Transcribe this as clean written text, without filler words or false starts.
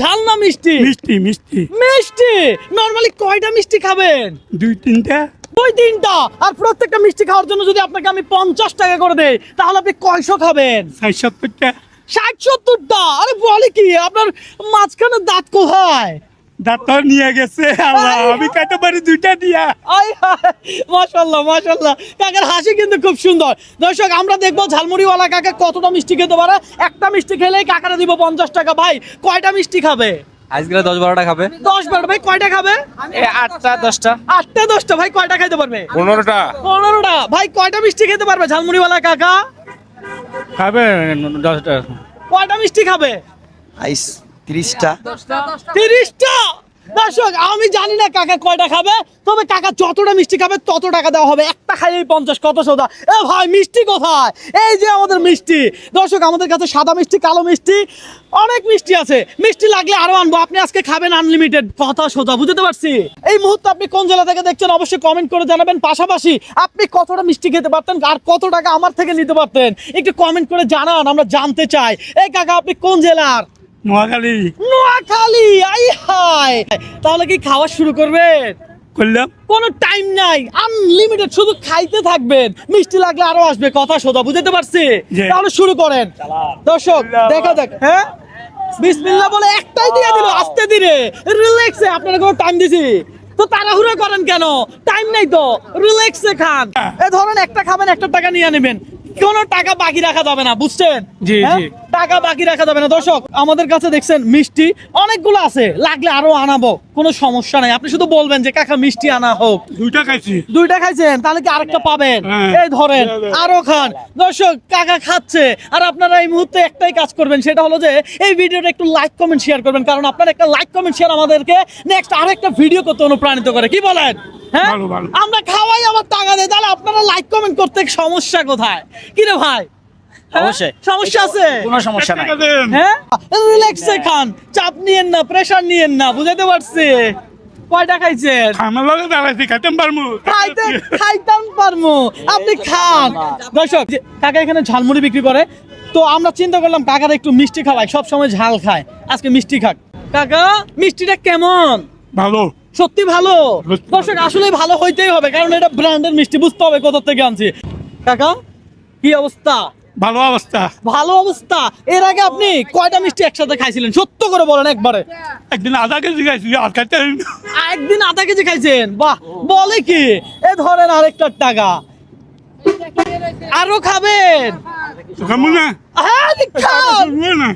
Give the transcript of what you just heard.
ঝাল না মিষ্টি? মিষ্টি মিষ্টি মিষ্টি। নরমালি কয়টা মিষ্টি খাবেন? 2-3টা। 2-3টা। আর প্রত্যেকটা মিষ্টি খাওয়ার জন্য যদি আপনাকে আমি 50 টাকা করে দেই তাহলে আপনি কয়শো খাবেন? 60-70টা। 60-70টা? আরে বলে কি, আপনার মাঝখানে দাঁত কোথায়? দাঁত নিয়ে গেছে আল্লাহ, আমি কাটতে পারি 2টা দিয়া। মাশাআল্লাহ মাশাআল্লাহ, কাকার হাসি কিন্তু খুব সুন্দর। দর্শক আমরা দেখবো ঝালমুড়িওয়ালা কাকা কতটা মিষ্টি খেতে পারে। একটা মিষ্টি খেলেই কাকারে দিব 50 টাকা। ভাই কয়টা মিষ্টি খাবে? আজকে 10-12টা খাবে। 10-12। ভাই কয়টা খাবে? 8টা-10টা। 8টা-10টা। ভাই কয়টা খাইতে পারবে? 15টা। 15টা। ভাই কয়টা মিষ্টি খেতে পারবে ঝালমুড়িওয়ালা কাকা? খাবে 10টা। কয়টা মিষ্টি খাবে? 30টা। 30টা। দর্শক আমি জানি না কাকা কয়টা খাবে, তবে কাকা যতটা মিষ্টি খাবে তত টাকা দেওয়া হবে। একটা খাইলেই 50। কত সোদা? এ ভাই মিষ্টি কোথায়? এই যে আমাদের মিষ্টি। দর্শক আমাদের কাছে সাদা মিষ্টি, কালো মিষ্টি, অনেক মিষ্টি আছে। মিষ্টি লাগলে আরো আনবো। আপনি আজকে খাবেন আনলিমিটেড। কথা সোজা, বুঝতে পারছি। এই মুহূর্তে আপনি কোন জেলা থেকে দেখছেন অবশ্যই কমেন্ট করে জানাবেন। পাশাপাশি আপনি কতটা মিষ্টি খেতে পারতেন আর কত টাকা আমার থেকে নিতে পারতেন একটু কমেন্ট করে জানান, আমরা জানতে চাই। এই কাকা আপনি কোন জেলার? নোয়াখালী। নোয়াখালী। আই হাই, তাহলে কি খাওয়া শুরু করবেন? করলাম। কোনো টাইম নাই, আনলিমিটেড, শুধু খাইতে থাকবেন। মিষ্টি লাগলে আরো আসবে। কথা সোজা, বুঝতে পারছি। জি। তাহলে শুরু করেন। দর্শক দেখা যাক। হ্যাঁ বিসমিল্লাহ বলে একটাই দিয়ে দিল, আস্তে ধীরে রিল্যাক্সে। আপনারা কোনো টাইম দিছি তো তাড়াহুড়ো করেন কেন? টাইম নাই তো, রিল্যাক্সে খান। এ ধরেন একটা খাবেন, একটা টাকা নিয়ে নেবেন। কোনো টাকা বাকি রাখা যাবে না, বুঝছেন? জি, হ্যাঁ? জি। টাকা বাকি রাখা যাবে না। দর্শক আমাদের কাছে দেখছেন মিষ্টি অনেকগুলো আছে, লাগলে আরো আনাবো, কোনো সমস্যা নাই। আপনি শুধু বলবেন যে কাকা মিষ্টি আনা হোক। 2টা খাইছি। 2টা খাইছেন, তাহলে কি আরেকটা পাবেন? হ্যাঁ। এই ধরেন আরো খান। দর্শক কাকা খাচ্ছে, আর আপনারা এই মুহূর্তে একটাই কাজ করবেন, সেটা হলো যে এই ভিডিওটা একটু লাইক কমেন্ট শেয়ার করবেন, কারণ আপনার একটা লাইক কমেন্ট শেয়ার আমাদেরকে নেক্সট আরো একটা ভিডিও করতে অনুপ্রাণিত করে। কি বলেন? হ্যাঁ, ভালো, ভালো। আমরা খাওয়াই আবার টাকা দেয়, তাহলে আপনারা লাইক কমেন্ট করতে সমস্যা কোথায়? কি রে ভাই? হ্যাঁ? অবশ্যই। সমস্যা আছে? কোনো সমস্যা নাই। টাকা দেন। হ্যাঁ, রিল্যাক্সে খান, চাপ নিয়েন না, প্রেসার নিয়েন না, বুঝাতে পারছি। কয়টা খাইছেন? আমার লগে দাঁড়াইছি, খাইতাম পারমু। খাইতাম পারমু, আপনি খান। দর্শক কাকা এখানে ঝালমুড়ি বিক্রি করে, তো আমরা চিন্তা করলাম কাকার একটু মিষ্টি খাওয়াই, সব সময় ঝাল খায়, আজকে মিষ্টি খাক। কাকা মিষ্টিটা কেমন? ভালো। সত্যি ভালো? সত্যি ভালো। দর্শক আসলে ভালো হইতেই হবে, কারণ এটা ব্র্যান্ডের মিষ্টি, বুঝতে হবে কোথা থেকে আনছি। কাকা কি অবস্থা? ভালো অবস্থা। ভালো অবস্থা। এর আগে আপনি কয়টা মিষ্টি একসাথে খাইছিলেন? সত্য করে বলেন একবারে। একদিন আধা কেজি খাইছি, আর খাইতে একদিন আধা কেজি খাইছেন? বাহ, বলে কি? এ ধরেন আরেকটা টাকা। আরো খাবেন? খামু না। হ্যাঁ খান। না।